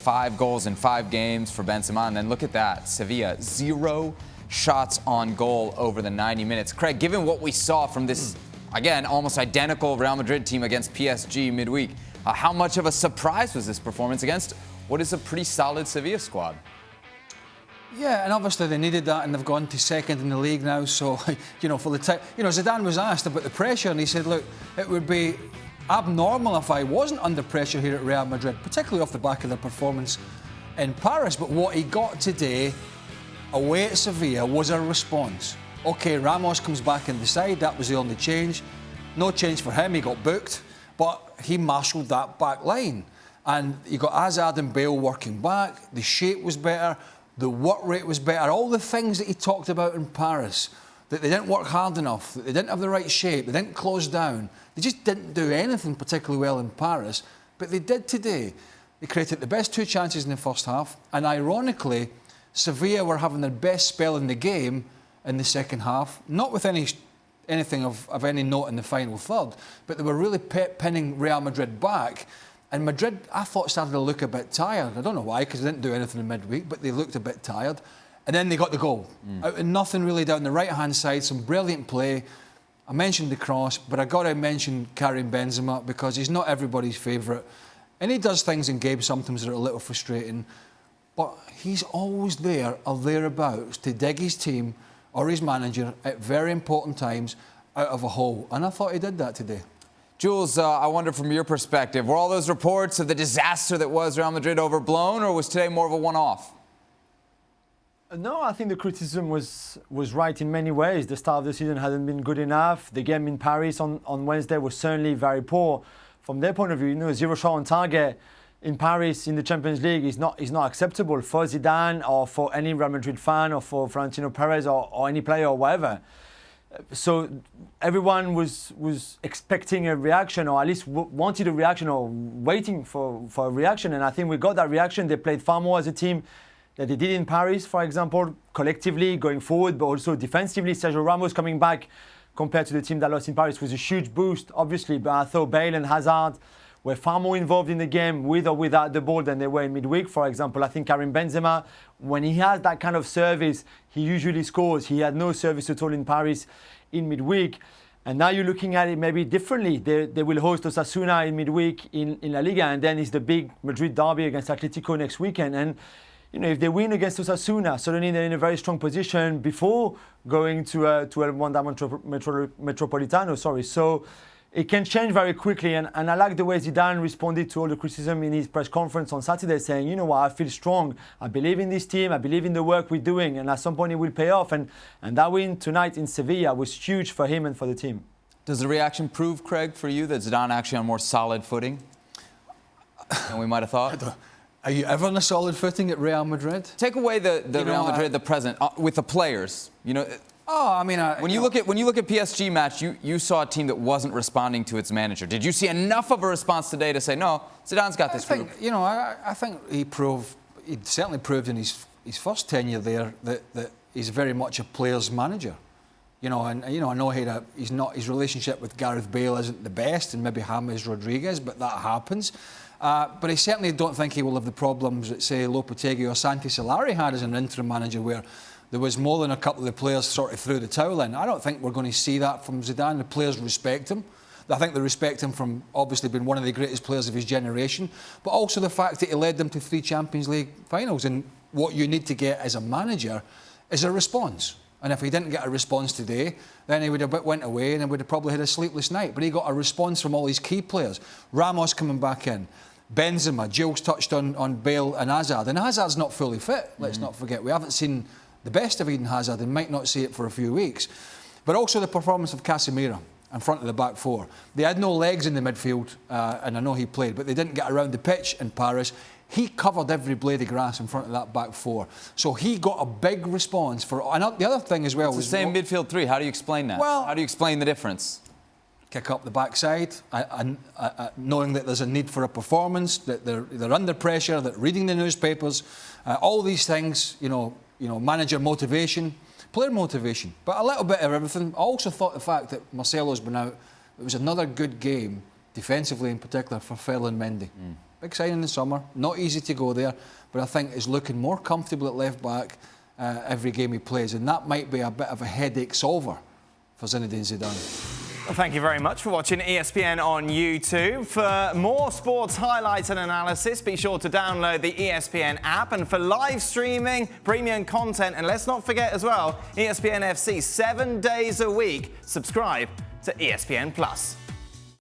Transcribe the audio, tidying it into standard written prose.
5 goals in 5 games for Benzema, and then look at that, Sevilla, 0 shots on goal over the 90 minutes. Craig, given what we saw from this, again, almost identical Real Madrid team against PSG midweek, how much of a surprise was this performance against what is a pretty solid Sevilla squad? Yeah, and obviously they needed that, and they've gone to second in the league now. So, for the time, Zidane was asked about the pressure, and he said, look, it would be abnormal if I wasn't under pressure here at Real Madrid, particularly off the back of their performance in Paris. But what he got today, away at Sevilla, was a response. OK, Ramos comes back in the side, that was the only change. No change for him, he got booked, but he marshalled that back line. And you got Hazard and Bale working back, the shape was better, the work rate was better, all the things that he talked about in Paris, that they didn't work hard enough, that they didn't have the right shape, they didn't close down. They just didn't do anything particularly well in Paris, but they did today. They created the best 2 chances in the first half, and ironically, Sevilla were having their best spell in the game in the second half, not with anything of any note in the final third, but they were really pinning Real Madrid back. And Madrid, I thought, started to look a bit tired. I don't know why, because they didn't do anything in midweek, but they looked a bit tired. And then they got the goal. Out of nothing really down the right-hand side, some brilliant play. I mentioned the cross, but I got to mention Karim Benzema because he's not everybody's favourite. And he does things in games sometimes that are a little frustrating. But he's always there or thereabouts to dig his team or his manager at very important times out of a hole. And I thought he did that today. Jules, I wonder from your perspective, were all those reports of the disaster that was Real Madrid overblown, or was today more of a one-off? No, I think the criticism was right in many ways. The start of the season hadn't been good enough. The game in Paris on Wednesday was certainly very poor. From their point of view, 0 shot on target in Paris in the Champions League is not acceptable for Zidane or for any Real Madrid fan or for Florentino Perez or any player or whatever. So everyone was expecting a reaction, or at least wanted a reaction, or waiting for a reaction. And I think we got that reaction. They played far more as a team than they did in Paris, for example, collectively going forward, but also defensively. Sergio Ramos coming back compared to the team that lost in Paris was a huge boost, obviously. But I thought Bale and Hazard were far more involved in the game with or without the ball than they were in midweek, for example. I think Karim Benzema, when he has that kind of service, he usually scores. He had no service at all in Paris in midweek. And now you're looking at it maybe differently. They will host Osasuna in midweek in La Liga, and then it's the big Madrid derby against Atletico next weekend. And if they win against Osasuna, suddenly they're in a very strong position before going to El Wanda Metropolitano. So it can change very quickly, and I like the way Zidane responded to all the criticism in his press conference on Saturday, saying, you know what, I feel strong, I believe in this team, I believe in the work we're doing, and at some point it will pay off. And that win tonight in Sevilla was huge for him and for the team. Does the reaction prove, Craig, for you that Zidane actually on more solid footing than we might have thought? Are you ever on a solid footing at Real Madrid? Take away the Real Madrid, the present, with the players, when you look at PSG match, you saw a team that wasn't responding to its manager. Did you see enough of a response today to say, no, Zidane's got this group? I think he certainly proved in his first tenure there that he's very much a player's manager. I know his relationship with Gareth Bale isn't the best, and maybe James Rodriguez, but that happens. But I certainly don't think he will have the problems that, say, Lopetegui or Santi Solari had as an interim manager, where there was more than a couple of the players sort of threw the towel in. I don't think we're going to see that from Zidane. The players respect him. I think they respect him from obviously being one of the greatest players of his generation, but also the fact that he led them to 3 Champions League finals. And what you need to get as a manager is a response. And if he didn't get a response today, then he would have went away and he would have probably had a sleepless night. But he got a response from all his key players. Ramos coming back in. Benzema, Jules touched on Bale and Hazard. And Hazard's not fully fit, let's not forget. We haven't seen the best of Eden Hazard and might not see it for a few weeks. But also the performance of Casemiro in front of the back 4. They had no legs in the midfield, and I know he played, but they didn't get around the pitch in Paris. He covered every blade of grass in front of that back 4. So he got a big response for... And the other thing as well... It's the same midfield 3. How do you explain that? Well, how do you explain the difference? Kick up the backside, knowing that there's a need for a performance, that they're under pressure, that reading the newspapers, all these things, manager motivation, player motivation, but a little bit of everything. I also thought the fact that Marcelo's been out, it was another good game, defensively in particular, for Ferland Mendy. Big signing in the summer. Not easy to go there, but I think is looking more comfortable at left back every game he plays, and that might be a bit of a headache solver for Zinedine Zidane. Well, thank you very much for watching ESPN on YouTube. For more sports highlights and analysis, be sure to download the ESPN app. And for live streaming, premium content, and let's not forget as well, ESPN FC 7 days a week. Subscribe to ESPN Plus.